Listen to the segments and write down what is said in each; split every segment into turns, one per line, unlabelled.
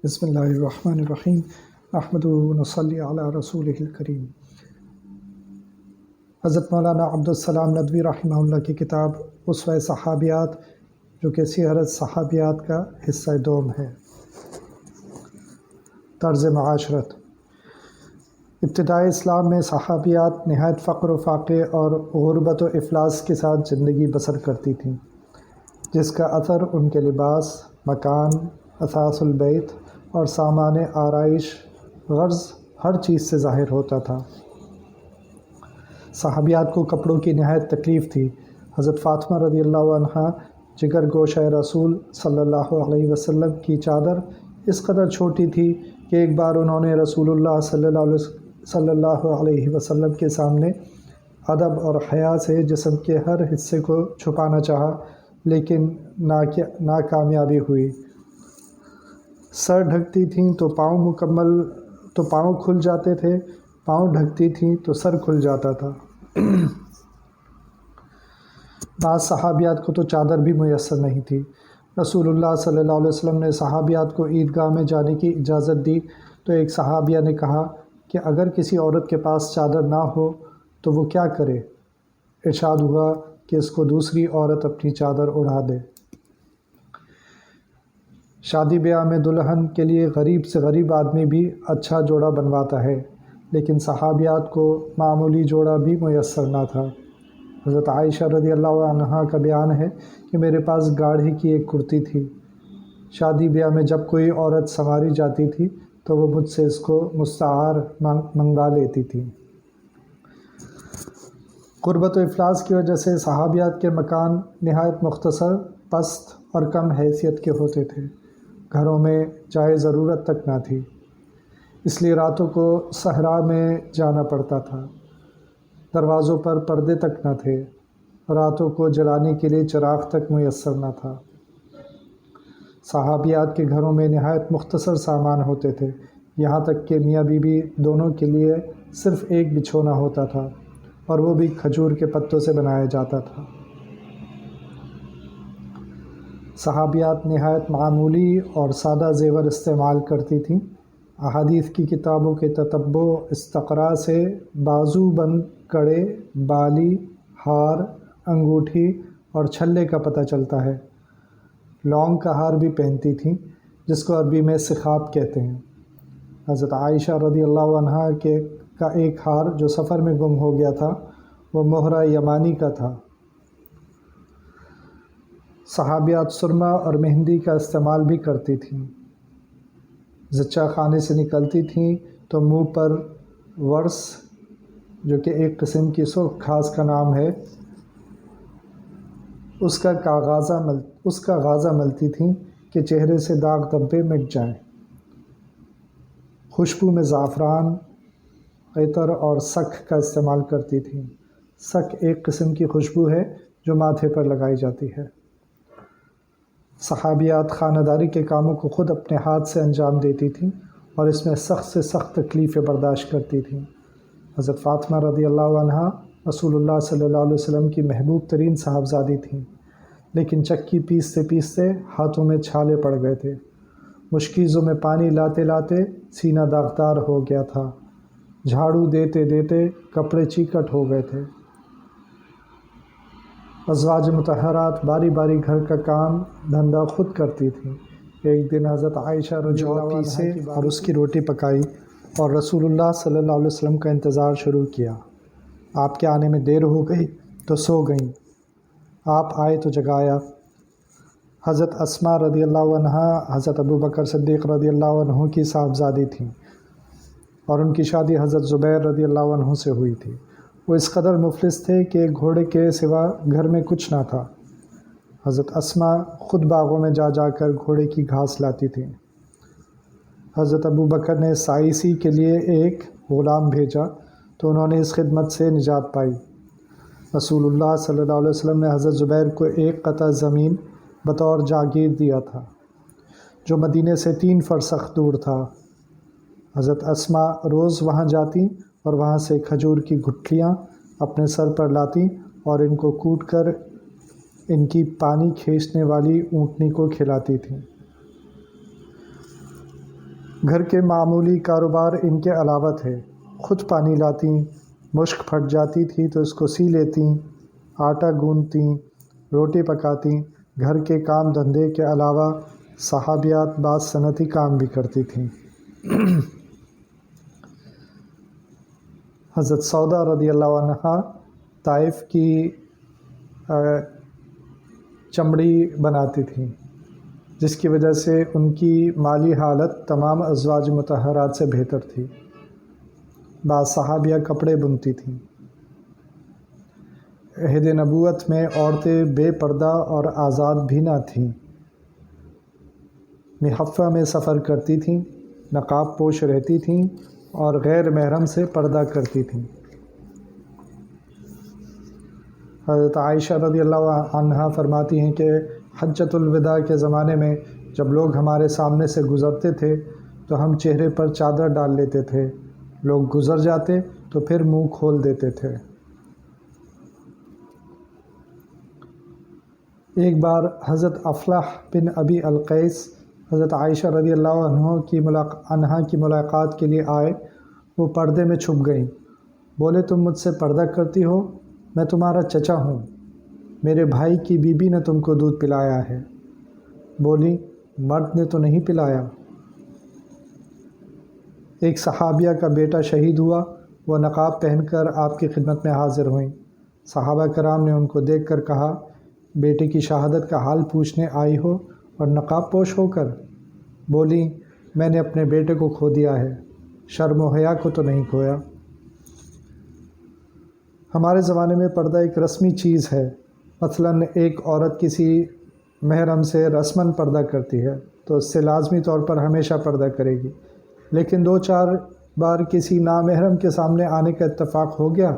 بسم اللہ الرحمن الرحیم احمد ونصلی علی رسول الکریم۔ حضرت مولانا عبدالسلام ندوی رحمہ اللہ کی کتاب اسوہ صحابیات، جو کہ سیرت صحابیات کا حصہ دوم ہے۔ طرز معاشرت۔ ابتدائی اسلام میں صحابیات نہایت فقر و فاقے اور غربت و افلاس کے ساتھ زندگی بسر کرتی تھیں، جس کا اثر ان کے لباس، مکان، اثاث البیت اور سامان آرائش غرض ہر چیز سے ظاہر ہوتا تھا۔ صحابیات کو کپڑوں کی نہایت تکلیف تھی۔ حضرت فاطمہ رضی اللہ عنہا جگر گوشہ رسول صلی اللہ علیہ وسلم کی چادر اس قدر چھوٹی تھی کہ ایک بار انہوں نے رسول اللہ صلی اللہ علیہ وسلم کے سامنے ادب اور حیا سے جسم کے ہر حصے کو چھپانا چاہا، لیکن ناکامیابی ہوئی۔ سر ڈھکتی تھیں تو پاؤں کھل جاتے تھے، پاؤں ڈھکتی تھیں تو سر کھل جاتا تھا۔ بعض صحابیات کو تو چادر بھی میسر نہیں تھی۔ رسول اللہ صلی اللہ علیہ وسلم نے صحابیات کو عیدگاہ میں جانے کی اجازت دی تو ایک صحابیہ نے کہا کہ اگر کسی عورت کے پاس چادر نہ ہو تو وہ کیا کرے؟ ارشاد ہوا کہ اس کو دوسری عورت اپنی چادر اڑا دے۔ شادی بیاہ میں دلہن کے لیے غریب سے غریب آدمی بھی اچھا جوڑا بنواتا ہے، لیکن صحابیات کو معمولی جوڑا بھی میسر نہ تھا۔ حضرت عائشہ رضی اللہ عنہا کا بیان ہے کہ میرے پاس گاڑھی کی ایک کرتی تھی۔ شادی بیاہ میں جب کوئی عورت سنواری جاتی تھی تو وہ مجھ سے اس کو مستعار منگوا لیتی تھی۔ غربت و افلاس کی وجہ سے صحابیات کے مکان نہایت مختصر، پست اور کم حیثیت کے ہوتے تھے۔ گھروں میں جائے ضرورت تک نہ تھی، اس لیے راتوں کو صحرا میں جانا پڑتا تھا۔ دروازوں پر پردے تک نہ تھے، راتوں کو جلانے کے لیے چراغ تک میسر نہ تھا۔ صحابیات کے گھروں میں نہایت مختصر سامان ہوتے تھے، یہاں تک کہ میاں بیوی دونوں کے لیے صرف ایک بچھونا ہوتا تھا، اور وہ بھی کھجور کے پتوں سے بنایا جاتا تھا۔ صحابیات نہایت معمولی اور سادہ زیور استعمال کرتی تھیں۔ احادیث کی کتابوں کے تتبع استقراء سے بازو بند کڑے، بالی، ہار، انگوٹھی اور چھلے کا پتہ چلتا ہے۔ لونگ کا ہار بھی پہنتی تھیں، جس کو عربی میں سخاب کہتے ہیں۔ حضرت عائشہ رضی اللہ عنہا کا ایک ہار جو سفر میں گم ہو گیا تھا، وہ مہرہ یمانی کا تھا۔ صحابیات سرما اور مہندی کا استعمال بھی کرتی تھیں۔ زچہ خانے سے نکلتی تھیں تو منہ پر ورس، جو کہ ایک قسم کی سرخ گھاس کا نام ہے، اس کا غازہ ملتی تھیں کہ چہرے سے داغ دھبے مٹ جائیں۔ خوشبو میں زعفران، عطر اور سکھ کا استعمال کرتی تھیں۔ سکھ ایک قسم کی خوشبو ہے جو ماتھے پر لگائی جاتی ہے۔ صحابیات خانہ داری کے کاموں کو خود اپنے ہاتھ سے انجام دیتی تھیں اور اس میں سخت سے سخت تکلیفیں برداشت کرتی تھیں۔ حضرت فاطمہ رضی اللہ عنہا رسول اللہ صلی اللہ علیہ وسلم کی محبوب ترین صاحبزادی تھیں، لیکن چکی پیستے پیستے ہاتھوں میں چھالے پڑ گئے تھے۔ مشکیزوں میں پانی لاتے لاتے سینہ داغدار ہو گیا تھا۔ جھاڑو دیتے دیتے کپڑے چیکٹ ہو گئے تھے۔ ازواج مطہرات باری باری گھر کا کام دھندا خود کرتی تھیں۔ ایک دن حضرت عائشہ رضی اللہ عنہا کی اور اس کی روٹی پکائی اور رسول اللہ صلی اللہ علیہ وسلم کا انتظار شروع کیا۔ آپ کے آنے میں دیر ہو گئی تو سو گئیں، آپ آئے تو جگایا۔ حضرت اسماء رضی اللہ عنہا حضرت ابوبکر صدیق رضی اللہ عنہ کی صاحبزادی تھیں، اور ان کی شادی حضرت زبیر رضی اللہ عنہ سے ہوئی تھی۔ وہ اس قدر مفلس تھے کہ گھوڑے کے سوا گھر میں کچھ نہ تھا۔ حضرت اسماء خود باغوں میں جا جا کر گھوڑے کی گھاس لاتی تھیں۔ حضرت ابوبکر نے سائسی کے لیے ایک غلام بھیجا تو انہوں نے اس خدمت سے نجات پائی۔ رسول اللہ صلی اللہ علیہ وسلم نے حضرت زبیر کو ایک قطع زمین بطور جاگیر دیا تھا، جو مدینے سے 3 فرسخ دور تھا۔ حضرت اسماء روز وہاں جاتی اور وہاں سے کھجور کی گٹھلیاں اپنے سر پر لاتی اور ان کو کوٹ کر ان کی پانی کھینچنے والی اونٹنی کو کھلاتی تھیں۔ گھر کے معمولی کاروبار ان کے علاوہ تھے۔ خود پانی لاتیں، مشک پھٹ جاتی تھی تو اس کو سی لیتیں، آٹا گوندھتیں، روٹی پکاتیں۔ گھر کے کام دھندے کے علاوہ صحابیات بعض صنعتی کام بھی کرتی تھیں۔ حضرت سودا رضی اللہ عنہا طائف کی چمڑی بناتی تھیں، جس کی وجہ سے ان کی مالی حالت تمام ازواج مطہرات سے بہتر تھی۔ بعض صحابیہ کپڑے بنتی تھیں۔ عہد نبوت میں عورتیں بے پردہ اور آزاد بھی نہ تھیں۔ محفہ میں سفر کرتی تھیں، نقاب پوش رہتی تھیں اور غیر محرم سے پردہ کرتی تھیں۔ حضرت عائشہ رضی اللہ عنہا فرماتی ہیں کہ حجۃ الوداع کے زمانے میں جب لوگ ہمارے سامنے سے گزرتے تھے تو ہم چہرے پر چادر ڈال لیتے تھے، لوگ گزر جاتے تو پھر منہ کھول دیتے تھے۔ ایک بار حضرت افلح بن ابی القیس حضرت عائشہ رضی اللہ عنہا کی ملاقات کے لیے آئے۔ وہ پردے میں چھپ گئیں۔ بولے، تم مجھ سے پردہ کرتی ہو؟ میں تمہارا چچا ہوں، میرے بھائی کی بیوی نے تم کو دودھ پلایا ہے۔ بولی، مرد نے تو نہیں پلایا۔ ایک صحابیہ کا بیٹا شہید ہوا، وہ نقاب پہن کر آپ کی خدمت میں حاضر ہوئیں۔ صحابہ کرام نے ان کو دیکھ کر کہا، بیٹے کی شہادت کا حال پوچھنے آئی ہو اور نقاب پوش ہو کر؟ بولی، میں نے اپنے بیٹے کو کھو دیا ہے، شرم و حیا کو تو نہیں کھویا۔ ہمارے زمانے میں پردہ ایک رسمی چیز ہے۔ مثلاً ایک عورت کسی محرم سے رسماً پردہ کرتی ہے تو اس سے لازمی طور پر ہمیشہ پردہ کرے گی، لیکن 2-4 بار کسی نامحرم کے سامنے آنے کا اتفاق ہو گیا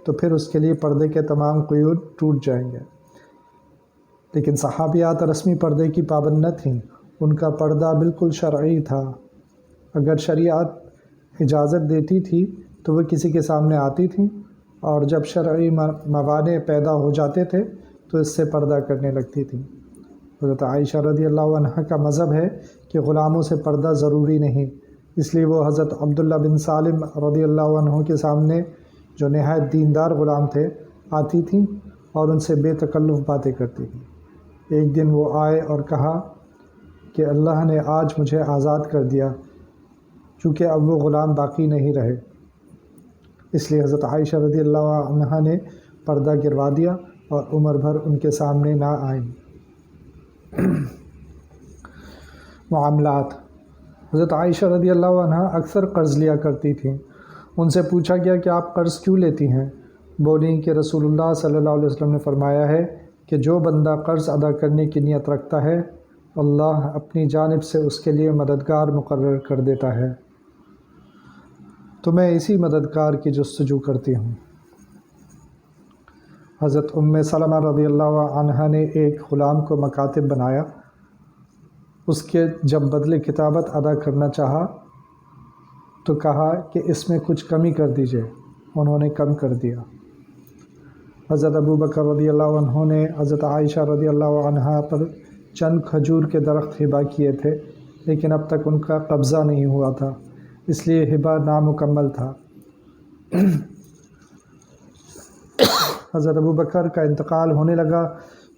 تو پھر اس کے لیے پردے کے تمام قیود ٹوٹ جائیں گے۔ لیکن صحابیات رسمی پردے کی پابند نہ تھیں، ان کا پردہ بالکل شرعی تھا۔ اگر شریعت اجازت دیتی تھی تو وہ کسی کے سامنے آتی تھیں، اور جب شرعی موانع پیدا ہو جاتے تھے تو اس سے پردہ کرنے لگتی تھیں۔ حضرت عائشہ رضی اللہ عنہا کا مذہب ہے کہ غلاموں سے پردہ ضروری نہیں، اس لیے وہ حضرت عبداللہ بن سالم رضی اللہ عنہ کے سامنے، جو نہایت دیندار غلام تھے، آتی تھیں اور ان سے بے تکلف باتیں کرتی تھیں۔ ایک دن وہ آئے اور کہا کہ اللہ نے آج مجھے آزاد کر دیا، چونکہ اب وہ غلام باقی نہیں رہے۔ اس لیے حضرت عائشہ رضی اللہ عنہا نے پردہ گروا دیا اور عمر بھر ان کے سامنے نہ آئیں۔ معاملات۔ حضرت عائشہ رضی اللہ عنہا اکثر قرض لیا کرتی تھیں۔ ان سے پوچھا گیا کہ آپ قرض کیوں لیتی ہیں؟ بولیں کہ رسول اللہ صلی اللہ علیہ وسلم نے فرمایا ہے کہ جو بندہ قرض ادا کرنے کی نیت رکھتا ہے، اللہ اپنی جانب سے اس کے لیے مددگار مقرر کر دیتا ہے، تو میں اسی مددگار کی جستجو کرتی ہوں۔ حضرت ام سلمہ رضی اللہ عنہا نے ایک غلام کو مکاتب بنایا۔ اس کے جب بدلے کتابت ادا کرنا چاہا تو کہا کہ اس میں کچھ کمی کر دیجئے، انہوں نے کم کر دیا۔ حضرت ابو بکر رضی اللہ عنہ نے حضرت عائشہ رضی اللہ عنہا پر چند کھجور کے درخت ہبہ کیے تھے، لیکن اب تک ان کا قبضہ نہیں ہوا تھا، اس لیے ہبہ نامکمل تھا۔ حضرت ابو بکر کا انتقال ہونے لگا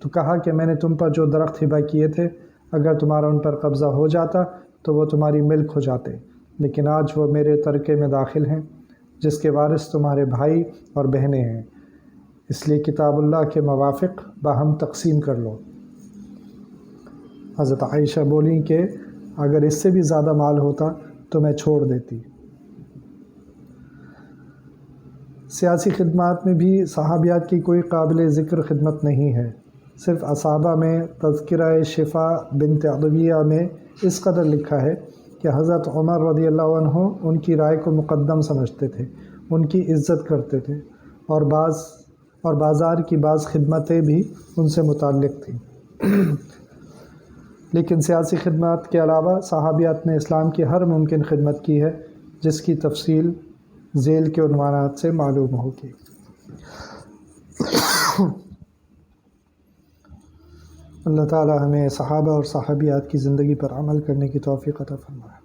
تو کہا کہ میں نے تم پر جو درخت ہبہ کیے تھے، اگر تمہارا ان پر قبضہ ہو جاتا تو وہ تمہاری ملک ہو جاتے، لیکن آج وہ میرے ترکے میں داخل ہیں، جس کے وارث تمہارے بھائی اور بہنیں ہیں، اس لیے کتاب اللہ کے موافق باہم تقسیم کر لو۔ حضرت عائشہ بولیں کہ اگر اس سے بھی زیادہ مال ہوتا تو میں چھوڑ دیتی۔ سیاسی خدمات میں بھی صحابیات کی کوئی قابل ذکر خدمت نہیں ہے۔ صرف اصحابہ میں تذکرہ شفا بنت عدویہ میں اس قدر لکھا ہے کہ حضرت عمر رضی اللہ عنہ ان کی رائے کو مقدم سمجھتے تھے، ان کی عزت کرتے تھے، اور بازار کی بعض خدمتیں بھی ان سے متعلق تھیں۔ لیکن سیاسی خدمات کے علاوہ صحابیات نے اسلام کی ہر ممکن خدمت کی ہے، جس کی تفصیل ذیل کے عنوانات سے معلوم ہوگی۔ اللہ تعالی ہمیں صحابہ اور صحابیات کی زندگی پر عمل کرنے کی توفیق عطا فرمائے۔